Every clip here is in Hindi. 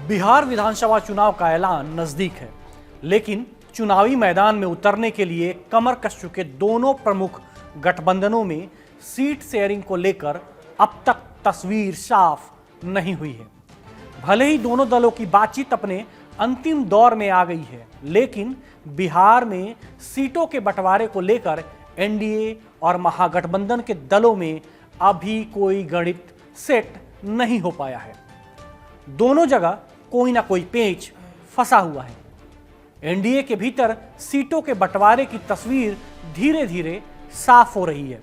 बिहार विधानसभा चुनाव का ऐलान नजदीक है, लेकिन चुनावी मैदान में उतरने के लिए कमर कस चुके दोनों प्रमुख गठबंधनों में सीट शेयरिंग को लेकर अब तक तस्वीर साफ नहीं हुई है। भले ही दोनों दलों की बातचीत अपने अंतिम दौर में आ गई है, लेकिन बिहार में सीटों के बंटवारे को लेकर एनडीए और महागठबंधन के दलों में अभी कोई गणित सेट नहीं हो पाया है। दोनों जगह कोई ना कोई पेच फंसा हुआ है। एनडीए के भीतर सीटों के बंटवारे की तस्वीर धीरे धीरे साफ हो रही है।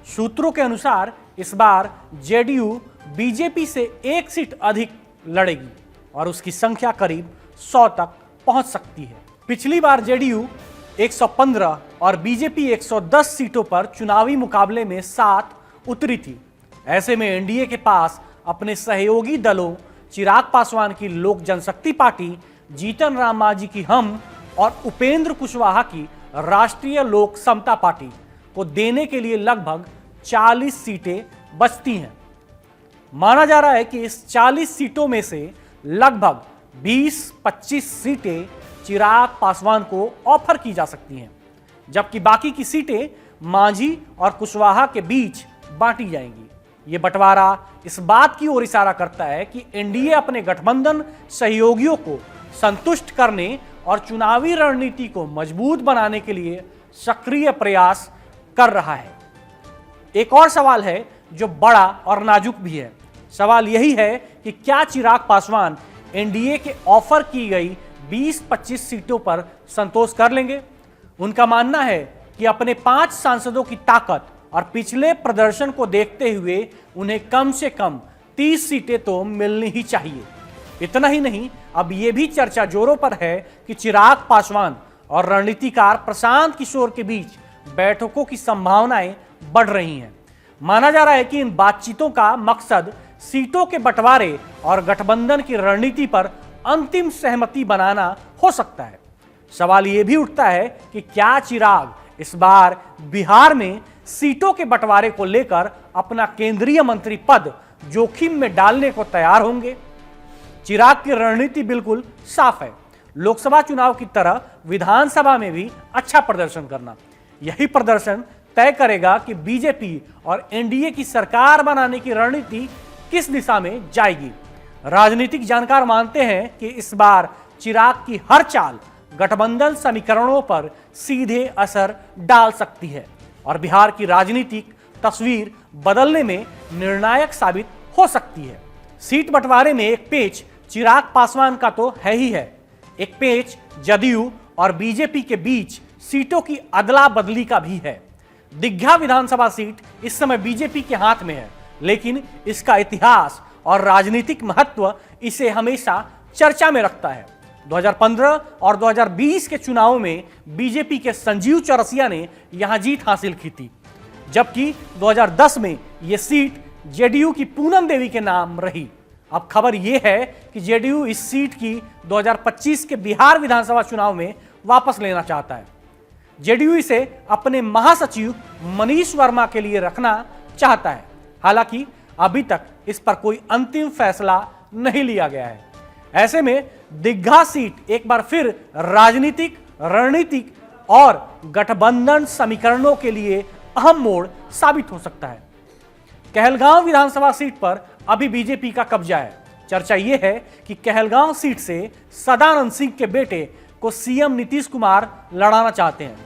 सूत्रों के अनुसार इस बार जेडीयू बीजेपी से एक सीट अधिक लड़ेगी और उसकी संख्या करीब 100 तक पहुंच सकती है। पिछली बार जेडीयू 115 और बीजेपी 110 सीटों पर चुनावी मुकाबले में साथ उतरी थी। ऐसे में एनडीए के पास अपने सहयोगी दलों चिराग पासवान की लोक जनशक्ति पार्टी, जीतन राम मांझी की हम और उपेंद्र कुशवाहा की राष्ट्रीय लोक समता पार्टी को देने के लिए लगभग 40 सीटें बचती हैं। माना जा रहा है कि इस 40 सीटों में से लगभग 20-25 सीटें चिराग पासवान को ऑफर की जा सकती हैं, जबकि बाकी की सीटें मांझी और कुशवाहा के बीच बांटी जाएंगी। ये बंटवारा इस बात की ओर इशारा करता है कि एनडीए अपने गठबंधन सहयोगियों को संतुष्ट करने और चुनावी रणनीति को मजबूत बनाने के लिए सक्रिय प्रयास कर रहा है। एक और सवाल है जो बड़ा और नाजुक भी है। सवाल यही है कि क्या चिराग पासवान एनडीए के ऑफर की गई 20-25 सीटों पर संतोष कर लेंगे? उनका मानना है कि अपने 5 सांसदों की ताकत और पिछले प्रदर्शन को देखते हुए उन्हें कम से कम 30 सीटें तो मिलनी ही चाहिए। इतना ही नहीं, अब यह भी चर्चा जोरों पर है कि चिराग पासवान और रणनीतिकार प्रशांत किशोर के बीच बैठकों की संभावनाएं बढ़ रही हैं। माना जा रहा है कि इन बातचीतों का मकसद सीटों के बंटवारे और गठबंधन की रणनीति पर अंतिम सहमति बनाना हो सकता है। सवाल यह भी उठता है कि क्या चिराग इस बार बिहार में सीटों के बंटवारे को लेकर अपना केंद्रीय मंत्री पद जोखिम में डालने को तैयार होंगे? चिराग की रणनीति बिल्कुल साफ है, लोकसभा चुनाव की तरह विधानसभा में भी अच्छा प्रदर्शन करना। यही प्रदर्शन तय करेगा कि बीजेपी और एनडीए की सरकार बनाने की रणनीति किस दिशा में जाएगी। राजनीतिक जानकार मानते हैं कि इस बार चिराग की हर चाल गठबंधन समीकरणों पर सीधे असर डाल सकती है और बिहार की राजनीतिक तस्वीर बदलने में निर्णायक साबित हो सकती है। सीट बंटवारे में एक पेच चिराग पासवान का तो है ही है, एक पेच जदयू और बीजेपी के बीच सीटों की अदला बदली का भी है। दिग्घा विधानसभा सीट इस समय बीजेपी के हाथ में है, लेकिन इसका इतिहास और राजनीतिक महत्व इसे हमेशा चर्चा में रखता है। 2015 और 2020 के चुनावों में बीजेपी के संजीव चौरसिया ने यहां जीत हासिल की थी, जबकि 2010 में यह सीट जेडीयू की पूनम देवी के नाम रही। अब खबर यह है कि जेडीयू इस सीट की 2025 के बिहार विधानसभा चुनाव में वापस लेना चाहता है। जेडीयू इसे अपने महासचिव मनीष वर्मा के लिए रखना चाहता है। हालांकि अभी तक इस पर कोई अंतिम फैसला नहीं लिया गया है। ऐसे में दिग्घा सीट एक बार फिर राजनीतिक, रणनीतिक और गठबंधन समीकरणों के लिए अहम मोड़ साबित हो सकता है। कहलगांव विधानसभा सीट पर अभी बीजेपी का कब्जा है। चर्चा यह है कि कहलगांव सीट से सदानंद सिंह के बेटे को सीएम नीतीश कुमार लड़ाना चाहते हैं।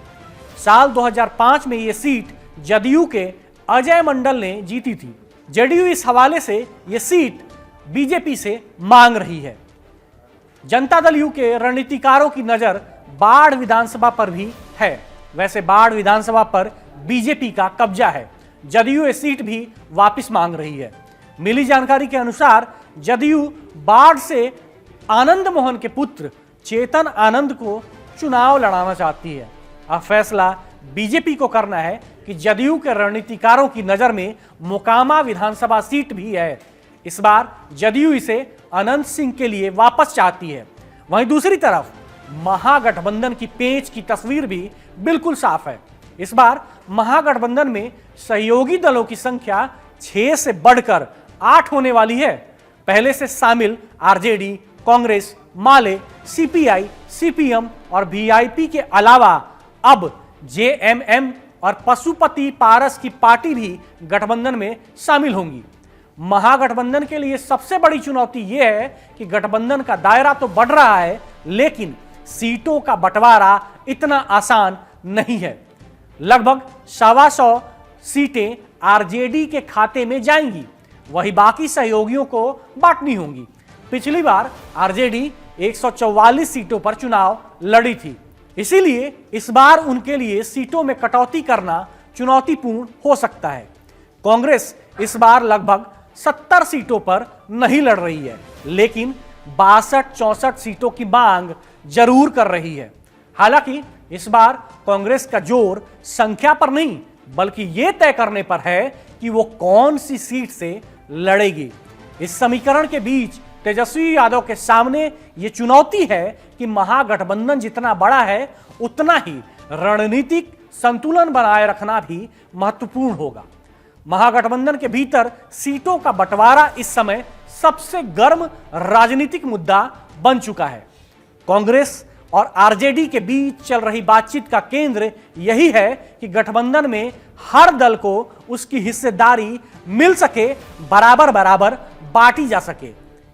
साल 2005 में यह सीट जदयू के अजय मंडल ने जीती थी। जेडीयू इस हवाले से यह सीट बीजेपी से मांग रही है। जनता दल यू के रणनीतिकारों की नजर बाढ़ विधानसभा पर भी है। वैसे बाढ़ विधानसभा पर बीजेपी का कब्जा है। जदयू ये सीट भी वापस मांग रही है। मिली जानकारी के अनुसार जदयू बाढ़ से आनंद मोहन के पुत्र चेतन आनंद को चुनाव लड़ाना चाहती है। अब फैसला बीजेपी को करना है कि जदयू के रणनीतिकारों की नजर में मोकामा विधानसभा सीट भी है। इस बार जदयू इसे अनंत सिंह के लिए वापस चाहती है। वहीं दूसरी तरफ महागठबंधन की पेच की तस्वीर भी बिल्कुल साफ है। इस बार महागठबंधन में सहयोगी दलों की संख्या 6 से बढ़कर 8 होने वाली है। पहले से शामिल आरजेडी, कांग्रेस, माले, सीपीआई, सीपीएम और वीआईपी के अलावा अब जेएमएम और पशुपति पारस की पार्टी भी गठबंधन में शामिल होंगी। महागठबंधन के लिए सबसे बड़ी चुनौती यह है कि गठबंधन का दायरा तो बढ़ रहा है, लेकिन सीटों का बंटवारा इतना आसान नहीं है। लगभग 125 सीटें आरजेडी के खाते में जाएंगी, वही बाकी सहयोगियों को बांटनी होंगी। पिछली बार आरजेडी 144 सीटों पर चुनाव लड़ी थी, इसीलिए इस बार उनके लिए सीटों में कटौती करना चुनौतीपूर्ण हो सकता है। कांग्रेस इस बार लगभग 70 सीटों पर नहीं लड़ रही है, लेकिन 62-64 सीटों की मांग जरूर कर रही है। हालांकि इस बार कांग्रेस का जोर संख्या पर नहीं, बल्कि यह तय करने पर है कि वो कौन सी सीट से लड़ेगी। इस समीकरण के बीच तेजस्वी यादव के सामने ये चुनौती है कि महागठबंधन जितना बड़ा है, उतना ही रणनीतिक संतुलन बनाए रखना भी महत्वपूर्ण होगा। महागठबंधन के भीतर सीटों का बंटवारा इस समय सबसे गर्म राजनीतिक मुद्दा बन चुका है। कांग्रेस और आरजेडी के बीच चल रही बातचीत का केंद्र यही है कि गठबंधन में हर दल को उसकी हिस्सेदारी मिल सके, बराबर बराबर बांटी जा सके।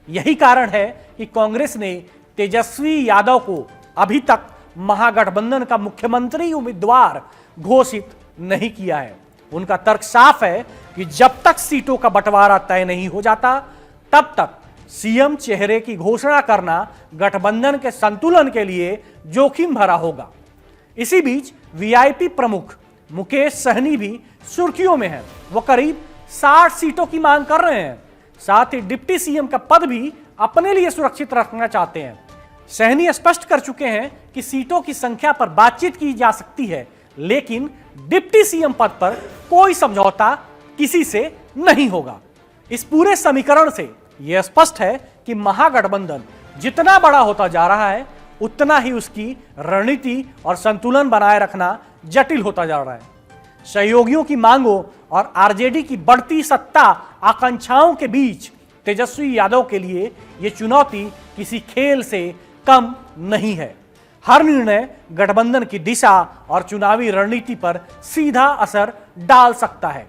यही कारण है कि कांग्रेस ने तेजस्वी यादव को अभी तक महागठबंधन का मुख्यमंत्री उम्मीदवार घोषित नहीं किया है। उनका तर्क साफ है कि जब तक सीटों का बंटवारा तय नहीं हो जाता, तब तक सीएम चेहरे की घोषणा करना गठबंधन के संतुलन के लिए जोखिम भरा होगा। इसी बीच वीआईपी प्रमुख मुकेश सहनी भी सुर्खियों में हैं। वो करीब 60 सीटों की मांग कर रहे हैं। साथ ही डिप्टी सीएम का पद भी अपने लिए सुरक्षित रखना चाहते हैं। सहनी स्पष्ट कर चुके हैं कि सीटों की संख्या पर बातचीत की जा सकती है, लेकिन डिप्टी सीएम पद पर कोई समझौता किसी से नहीं होगा। इस पूरे समीकरण से यह स्पष्ट है कि महागठबंधन जितना बड़ा होता जा रहा है, उतना ही उसकी रणनीति और संतुलन बनाए रखना जटिल होता जा रहा है। सहयोगियों की मांगों और आरजेडी की बढ़ती सत्ता आकांक्षाओं के बीच तेजस्वी यादव के लिए यह चुनौती किसी खेल से कम नहीं है। हर निर्णय गठबंधन की दिशा और चुनावी रणनीति पर सीधा असर डाल सकता है।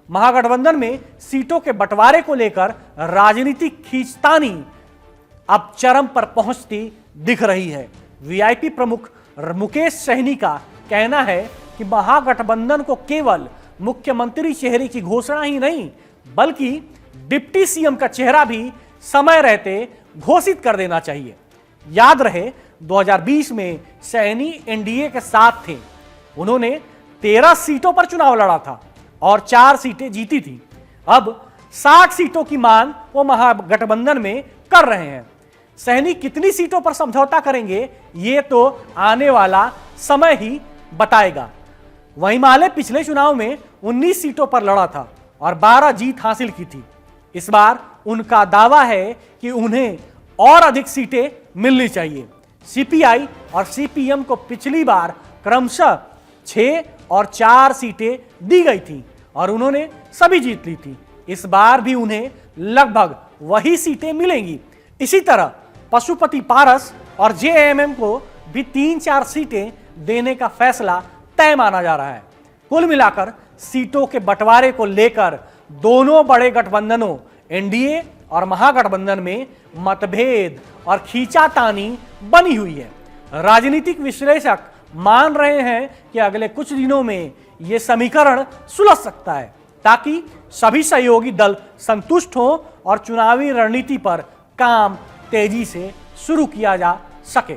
महागठबंधन में सीटों के बंटवारे को लेकर राजनीतिक खींचतानी अब चरम पर पहुंचती दिख रही है। वीआईपी प्रमुख मुकेश सहनी का कहना है कि महागठबंधन को केवल मुख्यमंत्री चेहरे की घोषणा ही नहीं, बल्कि डिप्टी सीएम का चेहरा भी समय रहते घोषित कर देना चाहिए। याद रहे 2020 में सहनी एनडीए के साथ थे। उन्होंने 13 सीटों पर चुनाव लड़ा था और 4 सीटें जीती थी। अब 60 सीटों की मांग वो महागठबंधन में कर रहे हैं। सहनी कितनी सीटों पर समझौता करेंगे, ये तो आने वाला समय ही बताएगा। वहीं माले पिछले चुनाव में 19 सीटों पर लड़ा था और 12 जीत हासिल की थी। इस बार उनका दावा है कि उन्हें और अधिक सीटें मिलनी चाहिए। सीपीआई और सीपीएम को पिछली बार क्रमशः 6 और 4 सीटें दी गई थी और उन्होंने सभी जीत ली थी। इस बार भी उन्हें लगभग वही सीटें मिलेंगी। इसी तरह पशुपति पारस और जेएमएम को भी 3-4 सीटें देने का फैसला तय माना जा रहा है। कुल मिलाकर सीटों के बंटवारे को लेकर दोनों बड़े गठबंधनों एनडीए और महागठबंधन में मतभेद और खींचातानी बनी हुई है। राजनीतिक विश्लेषक मान रहे हैं कि अगले कुछ दिनों में यह समीकरण सुलझ सकता है, ताकि सभी सहयोगी दल संतुष्ट हों और चुनावी रणनीति पर काम तेजी से शुरू किया जा सके।